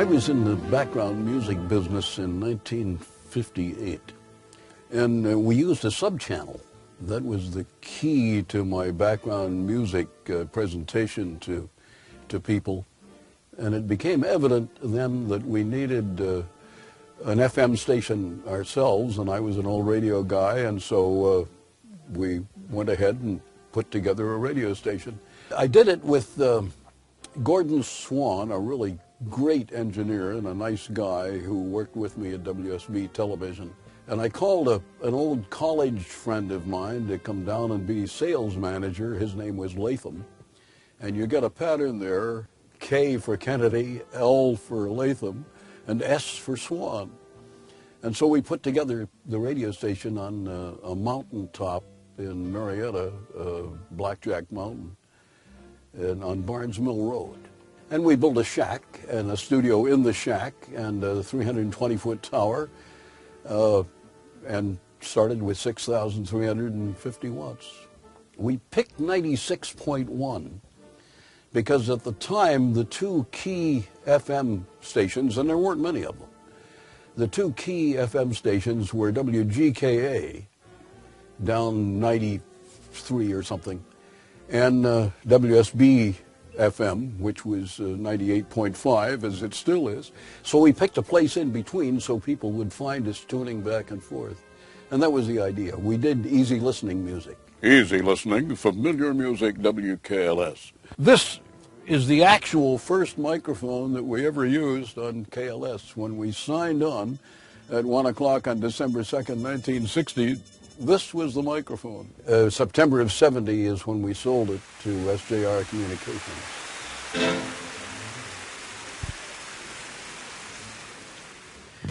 I was in the background music business in 1958, and we used a sub-channel. That was the key to my background music presentation to people. And it became evident then that we needed an FM station ourselves, and I was an old radio guy, and so we went ahead and put together a radio station. I did it with Gordon Swan, a really great engineer and a nice guy who worked with me at WSB Television. And I called an old college friend of mine to come down and be sales manager. His name was Latham. And you get a pattern there, K for Kennedy, L for Latham, and S for Swan. And so we put together the radio station on a mountaintop in Marietta, Blackjack Mountain, and on Barnes Mill Road. And we built a shack and a studio in the shack and a 320-foot tower, and started with 6,350 watts. We picked 96.1 because at the time the two key FM stations, and there weren't many of them, the two key FM stations were WGKA, down 93 or something, and WSB FM, which was 98.5, as it still is. So we picked a place in between so people would find us tuning back and forth. And that was the idea. We did easy listening music. Easy listening, familiar music, WKLS. This is the actual first microphone that we ever used on KLS. When we signed on at 1 o'clock on December 2nd, 1960, this was the microphone. September of 70 is when we sold it to SJR Communications.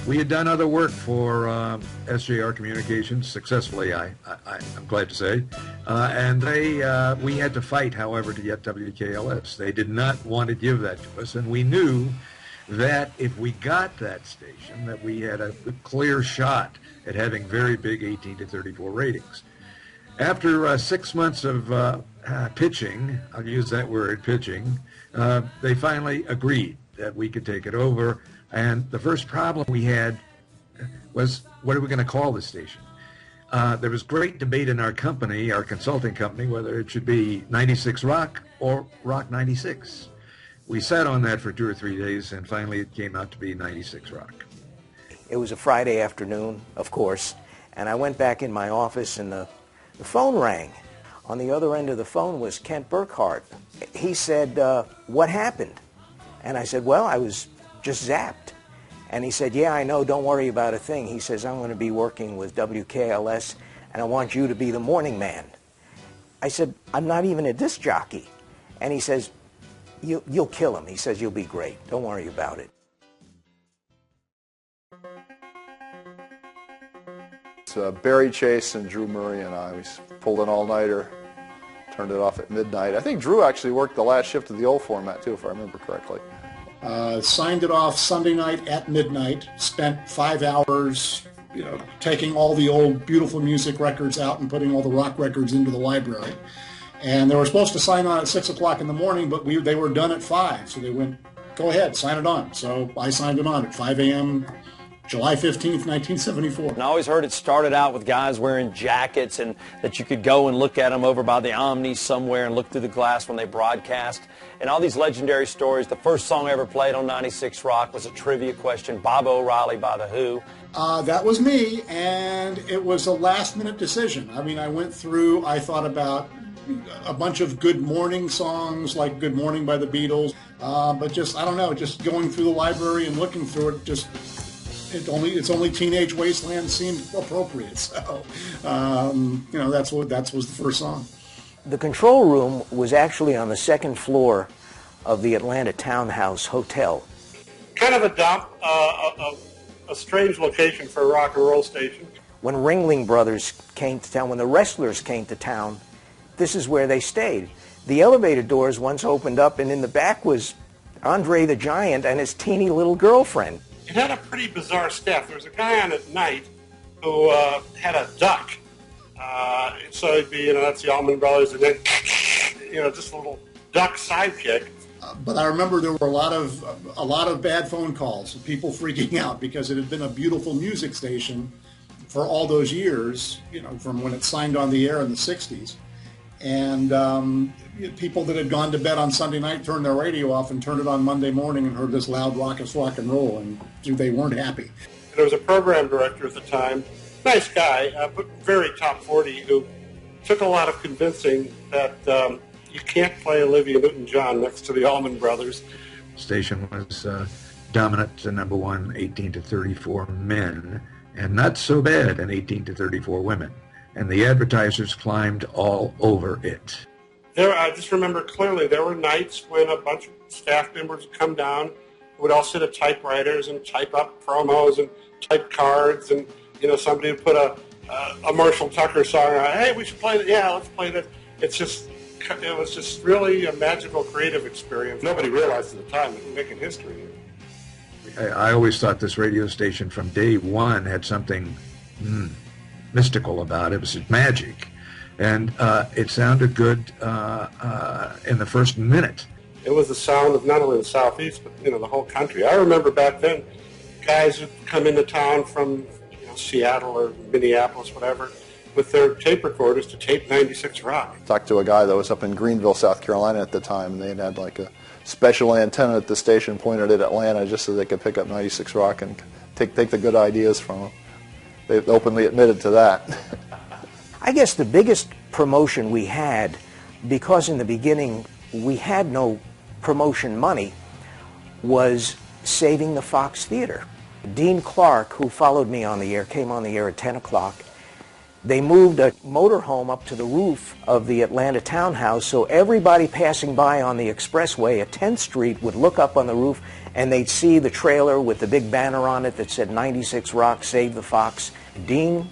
We had done other work for SJR Communications successfully, I'm glad to say. And we had to fight, however, to get WKLS. They did not want to give that to us, and we knew that if we got that station, that we had a clear shot at having very big 18 to 34 ratings. After 6 months of pitching, I'll use that word, pitching, they finally agreed that we could take it over. And the first problem we had was, what are we going to call this station? There was great debate in our company, our consulting company, whether it should be 96 Rock or Rock 96. We sat on that for 2 or 3 days, and finally it came out to be 96 Rock. It was a Friday afternoon, of course, and I went back in my office, and the phone rang. On the other end of the phone was Kent Burkhart. He said, what happened? And I said, well, I was just zapped. And he said, yeah, I know, don't worry about a thing. He says, I'm going to be working with WKLS, and I want you to be the morning man. I said, I'm not even a disc jockey. And he says, you'll kill him. He says, you'll be great. Don't worry about it. Barry Chase and Drew Murray and I, we pulled an all-nighter, turned it off at midnight. I think Drew actually worked the last shift of the old format, too, if I remember correctly. Signed it off Sunday night at midnight, spent 5 hours, taking all the old beautiful music records out and putting all the rock records into the library. And they were supposed to sign on at 6 o'clock in the morning, but they were done at 5. So they went, go ahead, sign it on. So I signed it on at 5 a.m., July 15th, 1974. And I always heard it started out with guys wearing jackets and that you could go and look at them over by the Omni somewhere and look through the glass when they broadcast. And all these legendary stories. The first song I ever played on 96 Rock was a trivia question, Bob O'Reilly by The Who. That was me, and it was a last-minute decision. I mean, I went through, I thought about a bunch of good morning songs like Good Morning by the Beatles, but just, I don't know, just going through the library and looking through it, just it's only Teenage Wasteland seemed appropriate. So, that was the first song. The control room was actually on the second floor of the Atlanta Townhouse Hotel. Kind of a dump, a strange location for a rock and roll station. When Ringling Brothers came to town, when the wrestlers came to town, this is where they stayed. The elevator doors once opened up, and in the back was Andre the Giant and his teeny little girlfriend. It had a pretty bizarre staff. There was a guy on at night who had a duck. So it'd be, that's the Allman Brothers, and then, just a little duck sidekick. But I remember there were a lot of bad phone calls, people freaking out because it had been a beautiful music station for all those years, from when it signed on the air in the 60s. And people that had gone to bed on Sunday night turned their radio off and turned it on Monday morning and heard this loud raucous rock and roll, and they weren't happy. There was a program director at the time, nice guy, but very top 40, who took a lot of convincing that you can't play Olivia Newton-John next to the Allman Brothers. The station was dominant to number one, 18 to 34 men, and not so bad in 18 to 34 women. And the advertisers climbed all over it. I just remember clearly there were nights when a bunch of staff members would come down, would all sit at typewriters and type up promos and type cards, and somebody would put a Marshall Tucker song on. Hey, we should play that. Yeah, let's play that. It was just really a magical creative experience. Nobody realized at the time that we were making history. I always thought this radio station from day one had something mystical about it. It was magic. And it sounded good in the first minute. It was the sound of not only the Southeast, but the whole country. I remember back then, guys would come into town from Seattle or Minneapolis, whatever, with their tape recorders to tape 96 Rock. Talked to a guy that was up in Greenville, South Carolina at the time, and they had like a special antenna at the station pointed at Atlanta just so they could pick up 96 Rock and take the good ideas from them. They openly admitted to that. I guess the biggest promotion we had, because in the beginning we had no promotion money, was saving the Fox Theater. Dean Clark, who followed me on the air, came on the air at 10 o'clock. They moved a motorhome up to the roof of the Atlanta townhouse, so everybody passing by on the expressway at 10th Street would look up on the roof and they'd see the trailer with the big banner on it that said 96 Rock, Save the Fox. Dean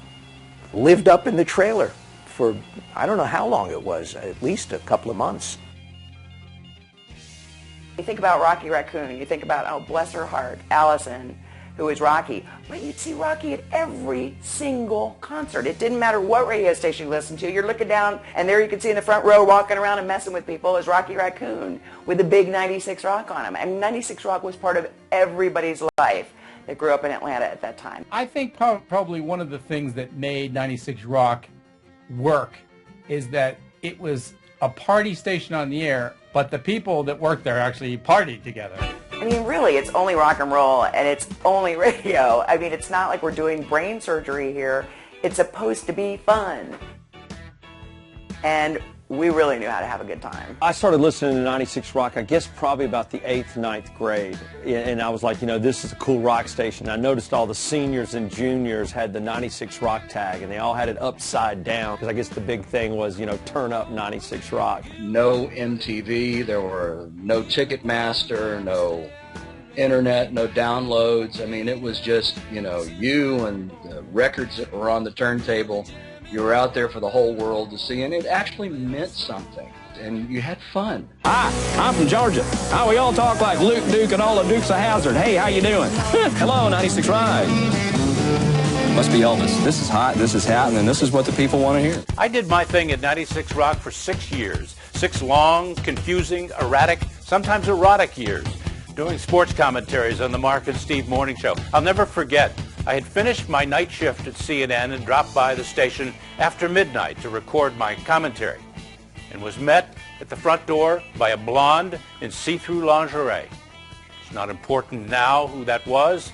lived up in the trailer for, I don't know how long it was, at least a couple of months. You think about Rocky Raccoon, you think about, oh, bless her heart, Allison, who is Rocky. But you'd see Rocky at every single concert. It didn't matter what radio station you listened to. You're looking down, and there you could see in the front row walking around and messing with people is Rocky Raccoon with a big 96 Rock on him. And 96 Rock was part of everybody's life that grew up in Atlanta at that time. I think probably one of the things that made 96 Rock work is that it was a party station on the air, but the people that worked there actually partied together. I mean, really, it's only rock and roll, and it's only radio. I mean, it's not like we're doing brain surgery here. It's supposed to be fun. And we really knew how to have a good time. I started listening to 96 Rock, I guess probably about the 8th, 9th grade. And I was like, this is a cool rock station. I noticed all the seniors and juniors had the 96 Rock tag, and they all had it upside down. Because I guess the big thing was, turn up 96 Rock. No MTV, there were no Ticketmaster, no internet, no downloads. I mean, it was just, you and the records that were on the turntable. You were out there for the whole world to see, and it actually meant something, and you had fun. Hi, I'm from Georgia. We all talk like Luke Duke and all the Dukes of Hazzard. Hey, how you doing? Hello, 96 Rock. Must be Elvis. This is hot, this is happening, and this is what the people want to hear. I did my thing at 96 Rock for 6 years. 6 long, confusing, erratic, sometimes erotic years, doing sports commentaries on the Mark and Steve Morning Show. I'll never forget, I had finished my night shift at CNN and dropped by the station after midnight to record my commentary, and was met at the front door by a blonde in see-through lingerie. It's not important now who that was.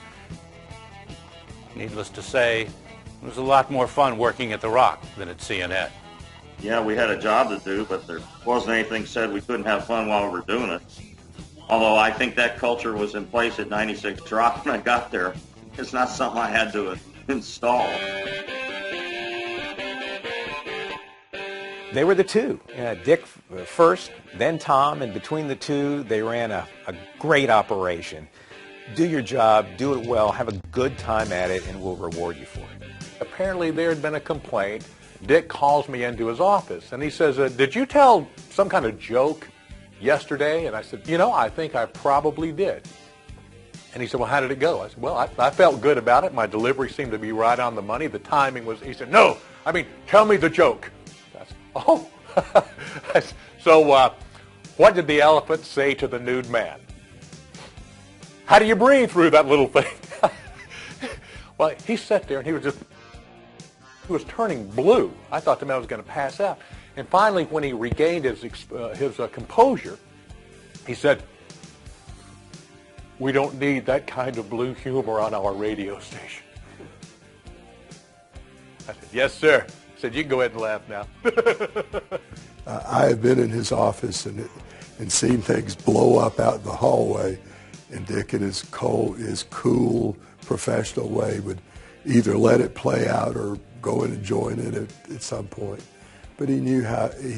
Needless to say, it was a lot more fun working at The Rock than at CNN. Yeah, we had a job to do, but there wasn't anything said we couldn't have fun while we were doing it. Although I think that culture was in place at 96 Rock when I got there. It's not something I had to install. They were the two. Dick first, then Tom, and between the two, they ran a great operation. Do your job, do it well, have a good time at it, and we'll reward you for it. Apparently there had been a complaint. Dick calls me into his office, and he says, did you tell some kind of joke yesterday? And I said, I think I probably did. And he said, well, how did it go? I said, well, I felt good about it. My delivery seemed to be right on the money. The timing was, he said, no, tell me the joke. I said, oh. So What did the elephant say to the nude man? How do you breathe through that little thing? Well, he sat there and he was turning blue. I thought the man was going to pass out. And finally, when he regained his composure, he said, "We don't need that kind of blue humor on our radio station." I said, "Yes, sir." I said, "You can go ahead and laugh now." I have been in his office and seen things blow up out in the hallway, and Dick in his cool, professional way would either let it play out or go in and join in it at some point. But he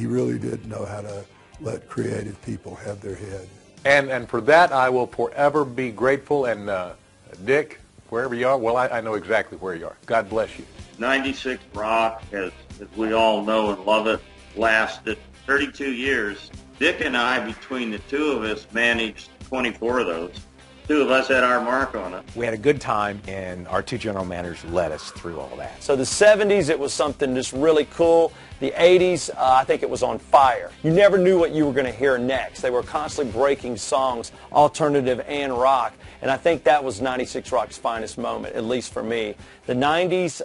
really did know how to let creative people have their head. And for that, I will forever be grateful. And Dick, wherever you are, well, I know exactly where you are. God bless you. 96 Rock, as we all know and love it, lasted 32 years. Dick and I, between the two of us, managed 24 of those. Two of us had our mark on it. We had a good time, and our two general managers led us through all that. So the 70s, it was something just really cool. The 80s, I think it was on fire. You never knew what you were going to hear next. They were constantly breaking songs, alternative and rock. And I think that was 96 Rock's finest moment, at least for me. The 90s,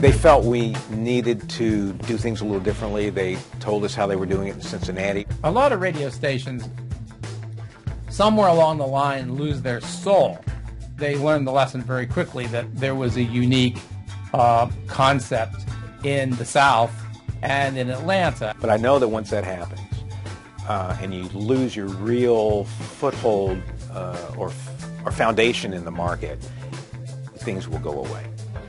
they felt we needed to do things a little differently. They told us how they were doing it in Cincinnati. A lot of radio stations, somewhere along the line, lose their soul. They learned the lesson very quickly that there was a unique concept in the South and in Atlanta. But I know that once that happens, and you lose your real foothold or foundation in the market, things will go away.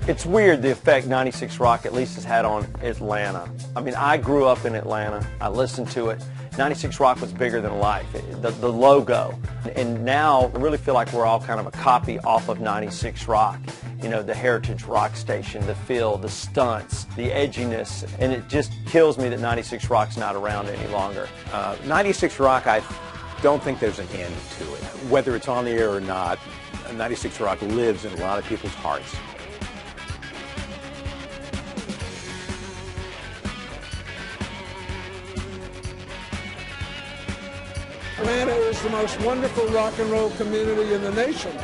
it's weird the effect 96 Rock at least has had on Atlanta. I mean, I grew up in Atlanta. I listened to it. 96 Rock was bigger than life, the logo. And now I really feel like we're all kind of a copy off of 96 Rock. You know, the heritage rock station, the feel, the stunts, the edginess. And it just kills me that 96 Rock's not around any longer. 96 Rock, I don't think there's an end to it. Whether it's on the air or not, 96 Rock lives in a lot of people's hearts. Atlanta is the most wonderful rock and roll community in the nation.